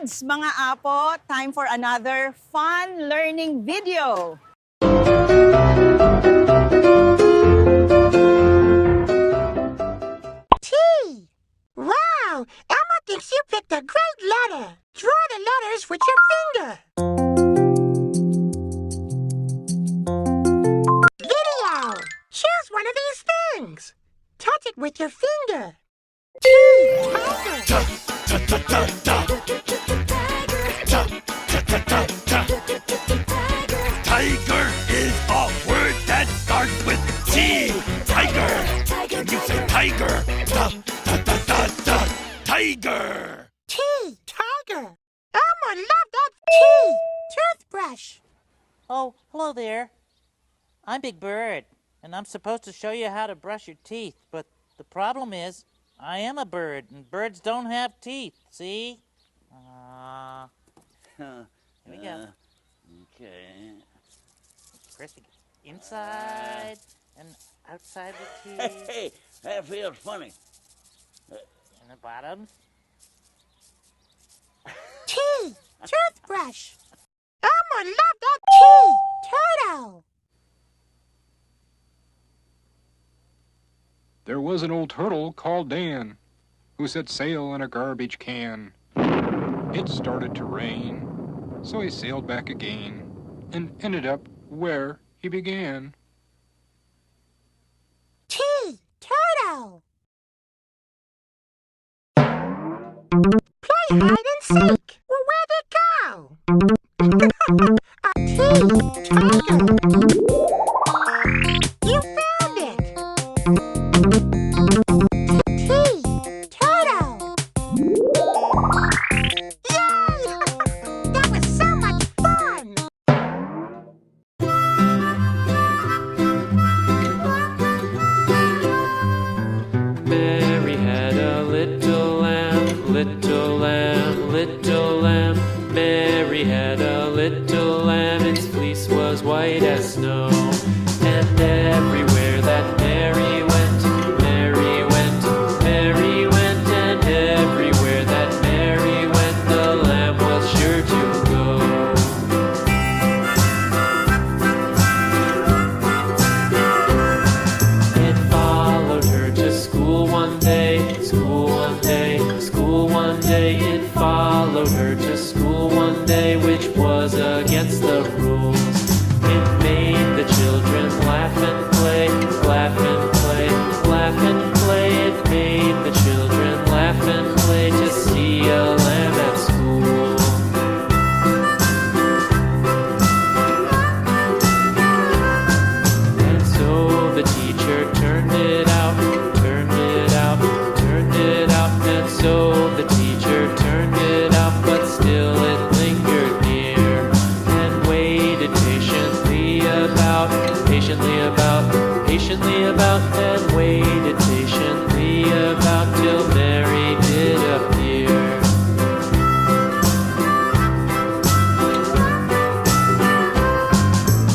kids, mga apo, time for another fun learning video. T. Wow! Elmo thinks you picked a great letter. Draw the letters with your finger. Video. Choose one of these things. Touch it with your finger. T. Tiger is a word that starts with T. Tiger. Can you say tiger? Tiger. T. Tiger. Elmo loved that T. Toothbrush. Oh, hello there. I'm Big Bird, and I'm supposed to show you how to brush your teeth, but the problem is, I am a bird, and birds don't have teeth, see? Here we go. Okay. Press it inside and outside the teeth. Hey, that feels funny. And the bottom. T. Toothbrush. Elmo loved that T. Turtle. There was an old turtle called Dan who set sail in a garbage can. It started to rain, so he sailed back again and ended up where he began. T. Turtle. Play hide and seek. Well, where'd it go? A T. Tiger. You found it. T. Turtle. Yay! That was so much fun. Mary had a little lamb, little lamb, little lamb. Mary had a little lamb, its fleece was white as snow. And everywhere that Mary went, Mary went, Mary went. And everywhere that Mary went, the lamb was sure to go. It followed her to school one day, school one day, school one day. It followed her to school one day, which was against the rules. It made the children laugh and play, laugh and play, laugh and play. It made the children laugh and play to see a lamb at school. And so the teacher turned it out, turned it out, turned it out. And so the teacher turned it out, but still it lingered near and waited patiently about, patiently about, patiently about, and waited patiently about till Mary did appear.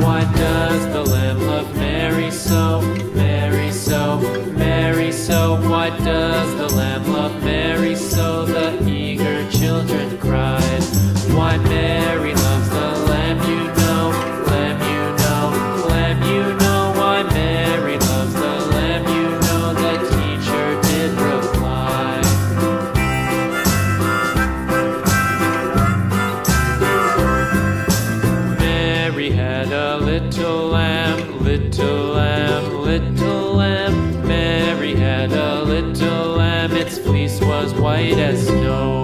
Why does the lamb love Mary so, Mary so, Mary so? Why does the lamb love Mary so? The eager children cried. Why Mary loves the lamb, you know, lamb, you know, lamb, you know. Why Mary loves the lamb, you know, the teacher did reply. Mary had a little lamb, little lamb, little lamb. Mary had a little lamb, its fleece was white as snow.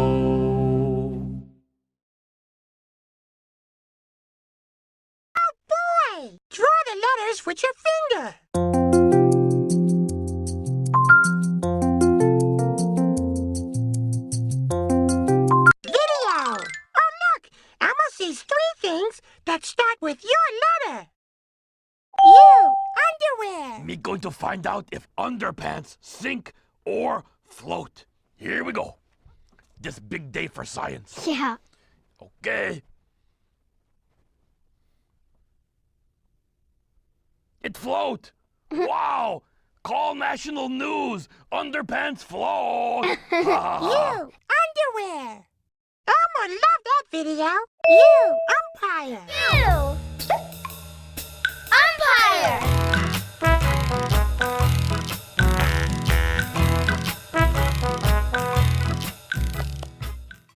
Boy, draw the letters with your finger. Video. Oh, look. Elmo sees three things that start with your letter. You, underwear. Me going to find out if underpants sink or float. Here we go. This big day for science. Yeah. Okay. It float. Wow. Call national news. Underpants float. You, underwear. Elmo would love that video. You, umpire. You! Umpire!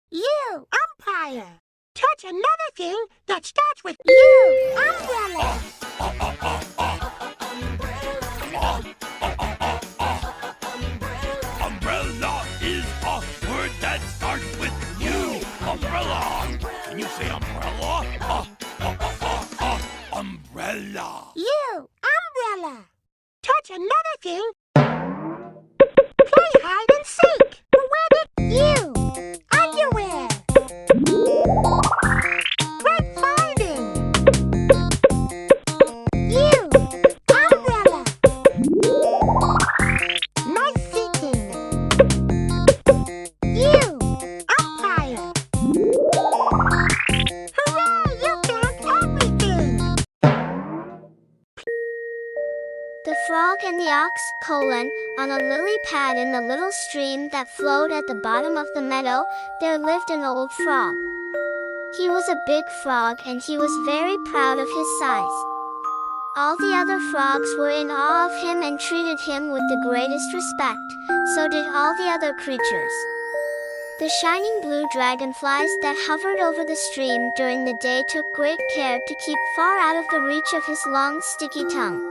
You, umpire. Touch another thing that starts with U, umbrella. Umbrella is a word that starts with U. Umbrella. Can you say umbrella? Umbrella. You, umbrella. Touch another thing. Play hide and seek. Where did you? Underwear. Great finding. You, umbrella. Nice seeking. You, umpire. Hooray, you found everything. The frog and the ox, on a lily pad in the little stream that flowed at the bottom of the meadow, there lived an old frog. He was a big frog and he was very proud of his size. All the other frogs were in awe of him and treated him with the greatest respect, so did all the other creatures. The shining blue dragonflies that hovered over the stream during the day took great care to keep far out of the reach of his long sticky tongue.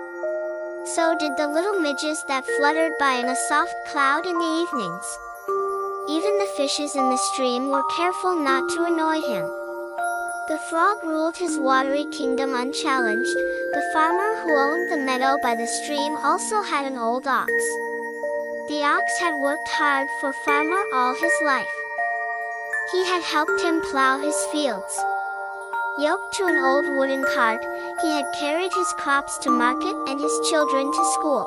So did the little midges that fluttered by in a soft cloud in the evenings. Even the fishes in the stream were careful not to annoy him. The frog ruled his watery kingdom unchallenged. The farmer who owned the meadow by the stream also had an old ox. The ox had worked hard for Farmer all his life. He had helped him plow his fields. Yoked to an old wooden cart, he had carried his crops to market and his children to school.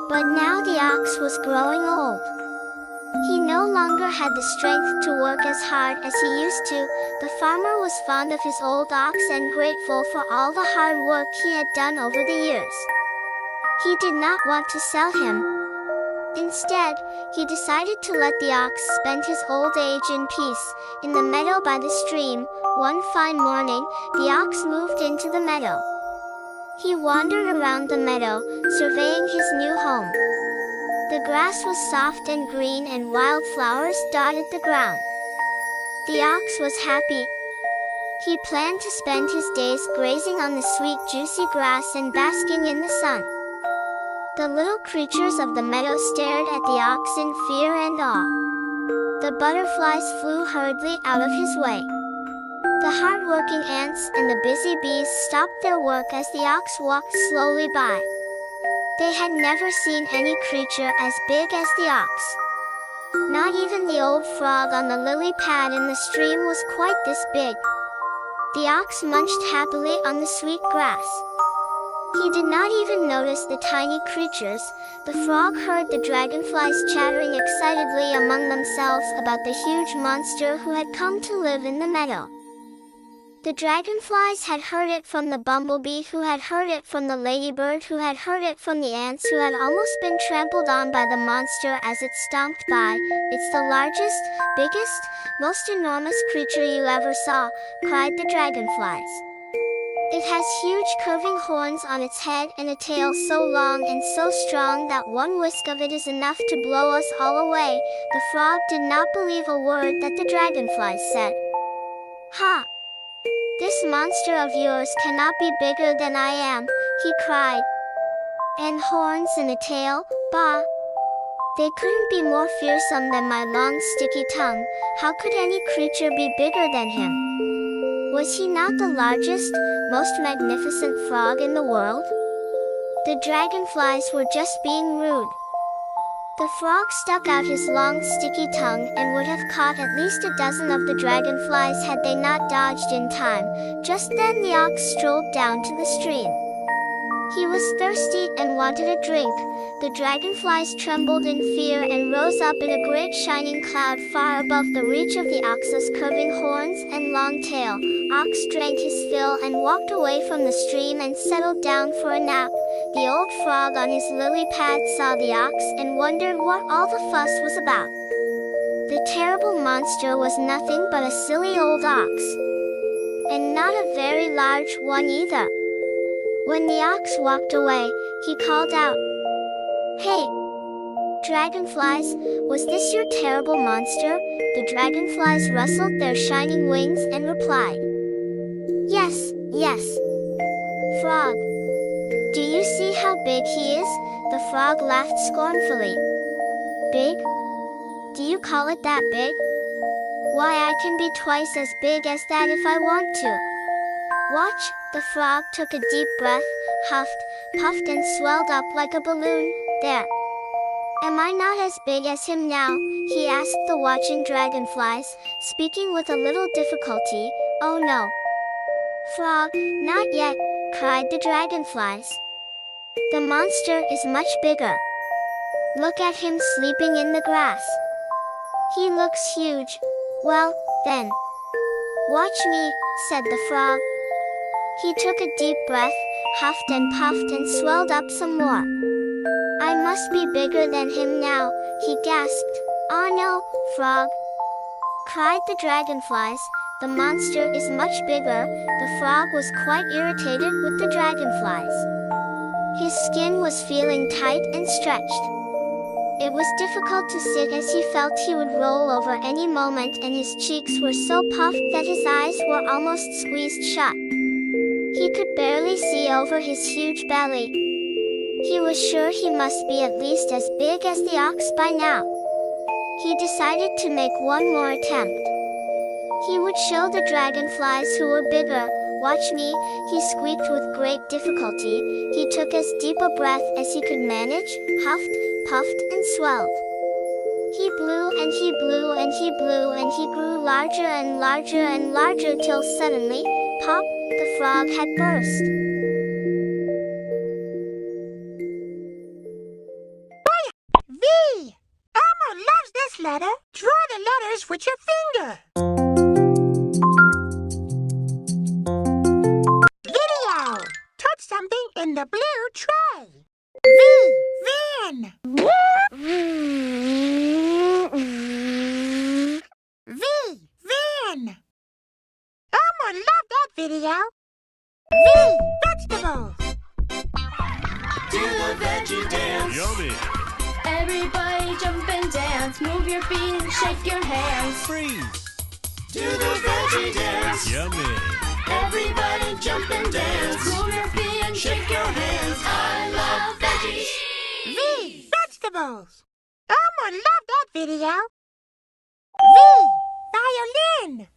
But now the ox was growing old. He no longer had the strength to work as hard as he used to. The farmer was fond of his old ox and grateful for all the hard work he had done over the years. He did not want to sell him. Instead, he decided to let the ox spend his old age in peace. In the meadow by the stream, one fine morning, the ox moved into the meadow. He wandered around the meadow, surveying his new home. The grass was soft and green and wildflowers dotted the ground. The ox was happy. He planned to spend his days grazing on the sweet juicy grass and basking in the sun. The little creatures of the meadow stared at the ox in fear and awe. The butterflies flew hurriedly out of his way. The hard-working ants and the busy bees stopped their work as the ox walked slowly by. They had never seen any creature as big as the ox. Not even the old frog on the lily pad in the stream was quite this big. The ox munched happily on the sweet grass. He did not even notice the tiny creatures. The frog heard the dragonflies chattering excitedly among themselves about the huge monster who had come to live in the meadow. The dragonflies had heard it from the bumblebee, who had heard it from the ladybird, who had heard it from the ants, who had almost been trampled on by the monster as it stomped by. "It's the largest, biggest, most enormous creature you ever saw," cried the dragonflies. "It has huge curving horns on its head and a tail so long and so strong that one whisk of it is enough to blow us all away." The frog did not believe a word that the dragonflies said. "Ha! This monster of yours cannot be bigger than I am," he cried. "And horns and a tail, bah! They couldn't be more fearsome than my long sticky tongue. How could any creature be bigger than him? Was he not the largest, most magnificent frog in the world?" The dragonflies were just being rude. The frog stuck out his long sticky tongue and would have caught at least a dozen of the dragonflies had they not dodged in time. Just then the ox strolled down to the stream. He was thirsty and wanted a drink. The dragonflies trembled in fear and rose up in a great shining cloud far above the reach of the ox's curving horns and long tail. Ox drank his fill and walked away from the stream and settled down for a nap. The old frog on his lily pad saw the ox and wondered what all the fuss was about. The terrible monster was nothing but a silly old ox. And not a very large one either. When the ox walked away, he called out, "Hey, dragonflies, was this your terrible monster?" The dragonflies rustled their shining wings and replied, "Yes, yes. Frog, do you see how big he is?" The frog laughed scornfully. "Big? Do you call it that big? Why, I can be twice as big as that if I want to." Watch, the frog took a deep breath, huffed, puffed and swelled up like a balloon. "There. Am I not as big as him now?" he asked the watching dragonflies, speaking with a little difficulty. "Oh no. Frog, not yet," cried the dragonflies. "The monster is much bigger. Look at him sleeping in the grass. He looks huge. Well, then. Watch me," said the frog. He took a deep breath, huffed and puffed and swelled up some more. "I must be bigger than him now," he gasped. "Oh no, frog!" cried the dragonflies. "The monster is much bigger." The frog was quite irritated with the dragonflies. His skin was feeling tight and stretched. It was difficult to sit as he felt he would roll over any moment, and his cheeks were so puffed that his eyes were almost squeezed shut. He could barely see over his huge belly. He was sure he must be at least as big as the ox by now. He decided to make one more attempt. He would show the dragonflies who were bigger. "Watch me," he squeaked with great difficulty. He took as deep a breath as he could manage, huffed, puffed and swelled. He blew and he blew and he blew and he grew larger and larger and larger till suddenly, pop, the frog had burst. V! Elmo loves this letter. Draw the letters with your finger. Video! Touch something in the blue tray. V! Van! V! Van! Elmo loved that video. V! Vegetables! Do the veggie dance. Yummy. Everybody jump and dance. Move your feet and shake your hands. Freeze. Do the veggie dance. Yummy. Everybody jump and dance. Move your feet and shake your hands. I love veggies. V! Vegetables! Elmo loved that video. V! Violin!